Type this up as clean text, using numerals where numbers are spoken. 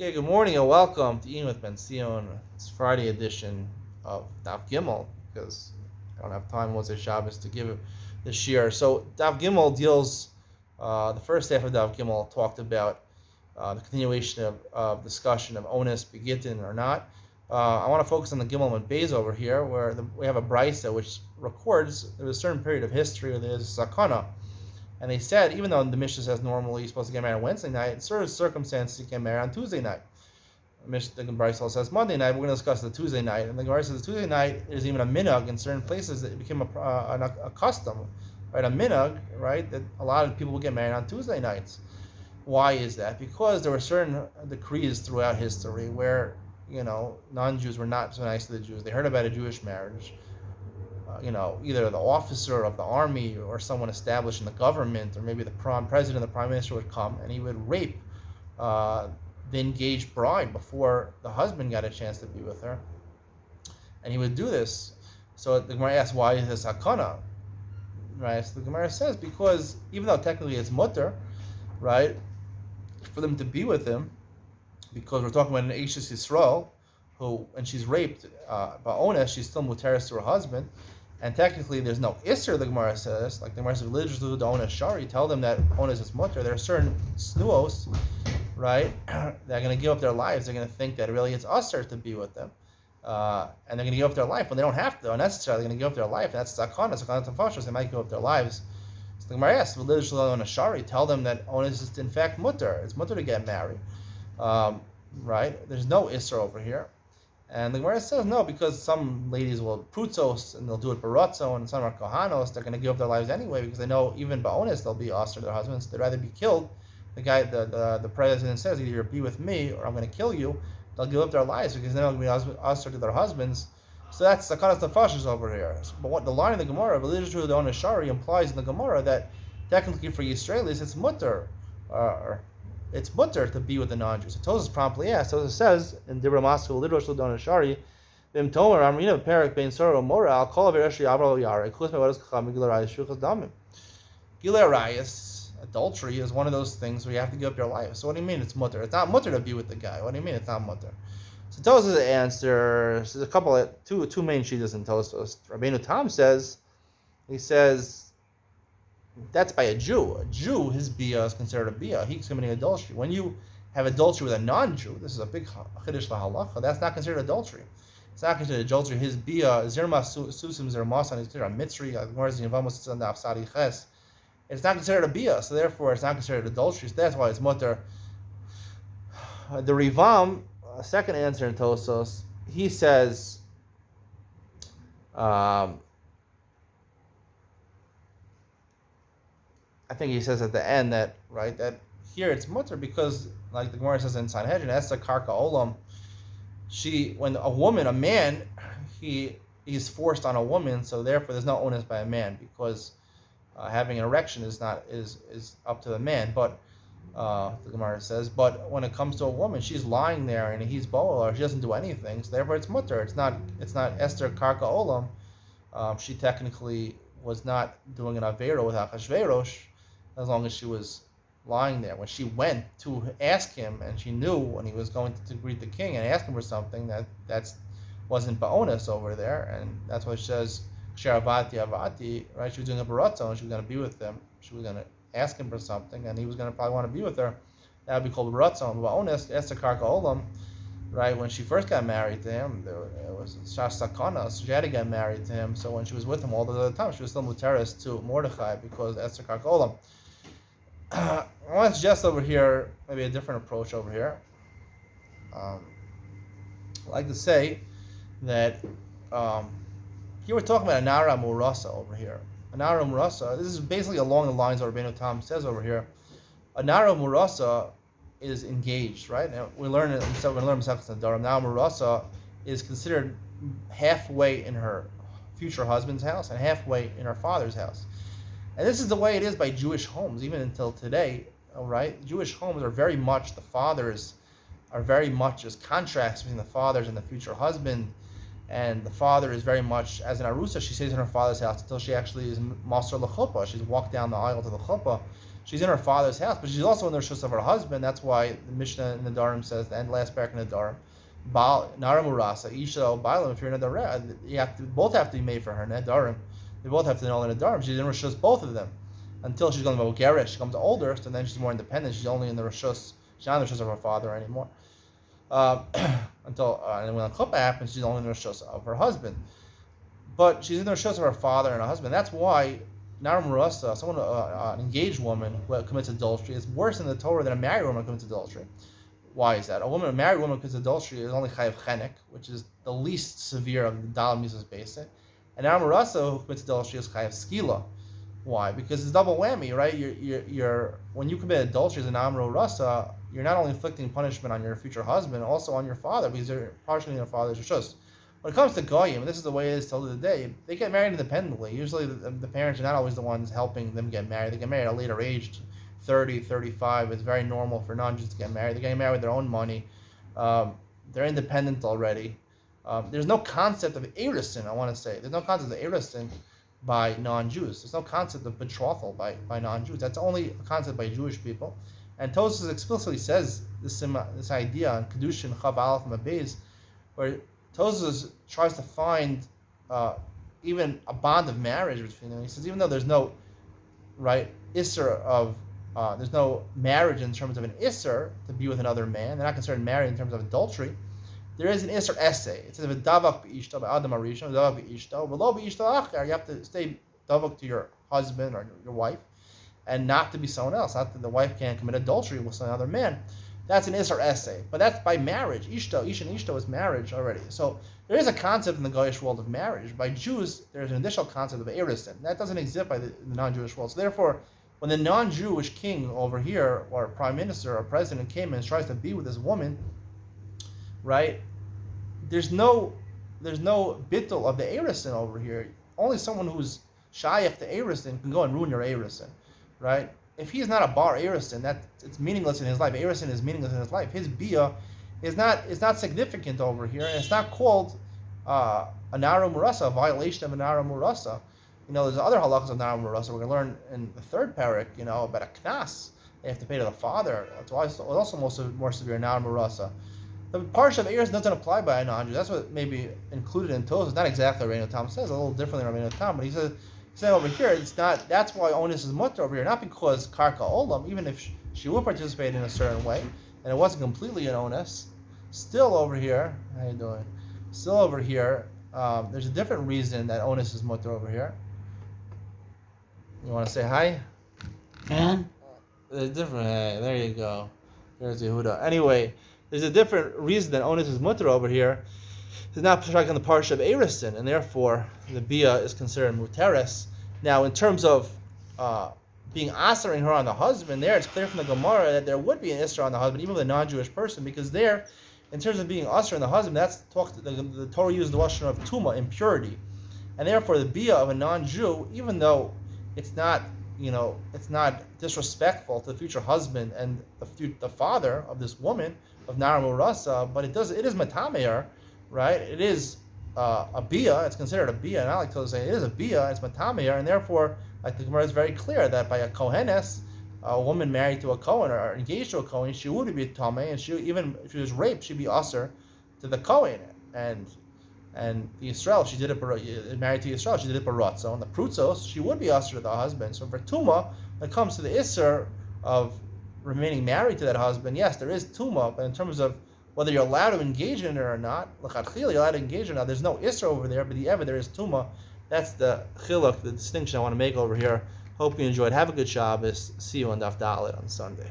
Okay, good morning and welcome to Iyun with Benzion. It's Friday edition of Daf Gimel because I don't have time once it's Shabbos to give the shir. So Daf Gimel deals, the first half of Daf Gimel talked about the continuation of discussion of onus begitin or not. I want to focus on the Gimel and Beis over here where we have a brisa which records there was a certain period of history where there's a sakana. And they said, even though the Mishnah says normally you're supposed to get married on Wednesday night, in certain circumstances you get married on Tuesday night. The Gemara says Monday night. We're going to discuss the Tuesday night, and the Gemara says Tuesday night is even a minhag in certain places that it became a custom, right? A minhag, right? That a lot of people will get married on Tuesday nights. Why is that? Because there were certain decrees throughout history where non-Jews were not so nice to the Jews. They heard about a Jewish marriage. Either the officer of the army or someone established in the government, or maybe the president, the prime minister would come and he would rape the engaged bride before the husband got a chance to be with her. And he would do this. So the Gemara asks, why is this hakana? Right? So the Gemara says, because even though technically it's mutter, right, for them to be with him, because we're talking about an Eishes Yisrael, who, when she's raped by Ones, she's still muteris to her husband. And technically, there's no Isser, the Gemara says. Like the Gemara says, religious to the Ones Shari, tell them that Ones is mutter. There are certain snuos, right, that are going to give up their lives. They're going to think that really it's usher to be with them. And they're going to give up their life when they don't have to. Unnecessarily, they're going to give up their life. That's sakana tafashos. They might give up their lives. So the Gemara asks, religious to the Ones Shari, tell them that Ones is in fact mutter. It's mutter to get married. Right? There's no Isser over here. And the Gemara says no, because some ladies will prutzos and they'll do it baratzo, and some are kohanos. They're going to give up their lives anyway because they know even ba'onis they'll be usher to their husbands. They'd rather be killed. The guy, the president says either be with me or I'm going to kill you. They'll give up their lives because they're not going to be usher to their husbands. So that's the sakanas tafashos over here. But what the line of the Gemara, religious to the Ones Shari, implies in the Gemara that technically for Yisraelis it's mutter. It's mutter to be with the non-Jews. So Tosas promptly asks. Tosas says in Dibra Masu literal Shuldan Shari, Vim Tomer Amrina Perik Ben Soro Mora Al Kol Avereshi Avral Yare Klus Mevadas Kacham Gilarayis Shuchas Damim. Gilarayis, adultery, is one of those things where you have to give up your life. So what do you mean it's mutter? It's not mutter to be with the guy. What do you mean it's not mutter? So Tosas answers. There's a couple of two main sheets in Tosas. Rabbeinu Tam says, he says, that's by a Jew. A Jew, his bia is considered a bia. He's committing adultery. When you have adultery with a non-Jew, this is a big chiddush lahalacha. That's not considered adultery. It's not considered adultery. His bia zirma susim zirmasan is considered a mitzri. It's not considered a bia, so therefore it's not considered adultery. So that's why it's mutter. The Rivam, second answer in Tosos, he says. I think he says at the end that here it's mutter because, like the Gemara says in Sanhedrin, Esther Karka Olam, when a man, he's forced on a woman, so therefore there's no onus by a man because having an erection is up to the man. But the Gemara says, but when it comes to a woman, she's lying there and he's boel, or she doesn't do anything, so therefore it's mutter. It's not Esther Karka Olam. She technically was not doing an avera with Achashverosh, as long as she was lying there. When she went to ask him, and she knew when he was going to greet the king and ask him for something, that wasn't ba'onis over there, and that's why she says avati, right? She was doing a baratzo, and she was going to be with him. She was going to ask him for something, and he was going to probably want to be with her. That would be called baratzo. And ba'onis, Esther Karka Olam, right? When she first got married to him, it was Shash Sakana, so she had to get married to him. So when she was with him all the other time, she was still muteris to Mordechai because Esther Karka Olam. I want to suggest over here maybe a different approach over here. I like to say that here we're talking about a Nara Murasa over here. A Nara Murasa, this is basically along the lines of Rabbeinu Tam says over here. A Nara Murasa is engaged, right? Now we're going to learn Masechtas Nedarim. Nara Murasa is considered halfway in her future husband's house and halfway in her father's house. And this is the way it is by Jewish homes, even until today, all right? Jewish homes are very much, the fathers are very much as contracts between the fathers and the future husband. And the father is very much, as an Arusa, she stays in her father's house until she actually is Maser L'chuppah. She's walked down the aisle to the chuppah. she's in her father's house, but she's also in the rishus of her husband. That's why the Mishnah in the Darim says, the end last parak in the Darim, Baal Nara Murasa, Isha Bailam, if you're in a Darim, both have to be made for her, Nadarim. They both have to know in a Darim. She's in rishus, both of them. Until she's going to go Gerish, she becomes older, so then she's more independent. She's only in the rishus, she's not in the rishus of her father anymore. And when a chuppah happens, she's only in the rishus of her husband. But she's in the rishus of her father and her husband. That's why Nara Murasa, someone, an engaged woman who commits adultery, is worse in the Torah than a married woman who commits adultery. Why is that? A married woman who commits adultery is only chayav chenek, which is the least severe of the Dal Mises basic. And Nara Murasa who commits adultery is chayav skila. Why? Because it's double whammy, right? You're when you commit adultery as an Amro Rasa, you're not only inflicting punishment on your future husband, also on your father, because you're partially in your father's rishus. When it comes to goyim, this is the way it is till the day. They get married independently. Usually, the parents are not always the ones helping them get married. They get married at a later age, 30, 35. It's very normal for non-Jews to get married. They're getting married with their own money. They're independent already. There's no concept of erisin. I want to say there's no concept of erisin by non-Jews. There's no concept of betrothal by non-Jews. That's only a concept by Jewish people. And Tosfos explicitly says this idea in Kedushin Chav Aleph Mabez, where Tosfos tries to find even a bond of marriage between them. He says even though there's no isser of there's no marriage in terms of an isser to be with another man, they're not considered married in terms of adultery. There is an isser essay. It says davak beishto by Adam Arishon, davak beishto, v'lo beishto achar. You have to stay davak to your husband or your wife, and not to be someone else. Not that the wife can't commit adultery with some other man. That's an isser essay, but that's by marriage. Ishto, ish and ishto is marriage already. So there is a concept in the Goyish world of marriage. By Jews, there's an additional concept of erisin. That doesn't exist by the non-Jewish world. So therefore, when the non-Jewish king over here, or prime minister or president came and tries to be with this woman, right? There's no bittul of the erisin over here. Only someone who's shayach to erisin can go and ruin your erisin, right? If he's not a bar erisin, it's meaningless in his life. Erisin is meaningless in his life. His bia is not significant over here, and it's not called a nara murasa, a violation of a nara murasa. There's other halachas of nara murasa we're going to learn in the third parak, about a knas. They have to pay to the father. That's why it's also more severe nara murasa. The parsha of Eris doesn't apply by a non-Jew. That's what may be included in Tosfos. Not exactly what Rabbeinu Tam says, a little differently than Rabbeinu Tam, but he says over here, it's not. That's why onus is mutter over here, not because karka olam, even if she would participate in a certain way, and it wasn't completely an onus. Still over here, how you doing? Still over here, there's a different reason that onus is mutter over here. You want to say hi? Yeah. There's a different. Hey, there you go. There's Yehuda. Anyway. There's a different reason that onus is mutter over here. It's not striking the parsha of erisin, and therefore the bia is considered muteres. Now, in terms of being asering her on the husband, there it's clear from the Gemara that there would be an isra on the husband, even with a non-Jewish person, because there, in terms of being asr on the husband, the Torah used the lashon of tuma, impurity, and therefore the bia of a non-Jew, even though it's not disrespectful to the future husband and the father of this woman, of Nara Murasa, but it is matameir, right? It is a bia. It's considered a bia, and I like to say it is a bia. It's matameir, and therefore, like the Gemara is very clear that by a kohenes, a woman married to a kohen or engaged to a kohen, she would be tamei, and she even if she was raped, she'd be usher to the kohen, and the Yisrael, she did it married to Yisrael, she did it barotzo, and the prutzos, she would be usher to the husband. So for tuma, when it comes to the isser of remaining married to that husband, yes, there is tuma, but in terms of whether you're allowed to engage in it or not, l'chadchila, you're allowed to engage in it. There's no isra over there, but there is tuma. That's the chiluk, the distinction I want to make over here. Hope you enjoyed. Have a good Shabbos. See you on Daf Dalet on Sunday.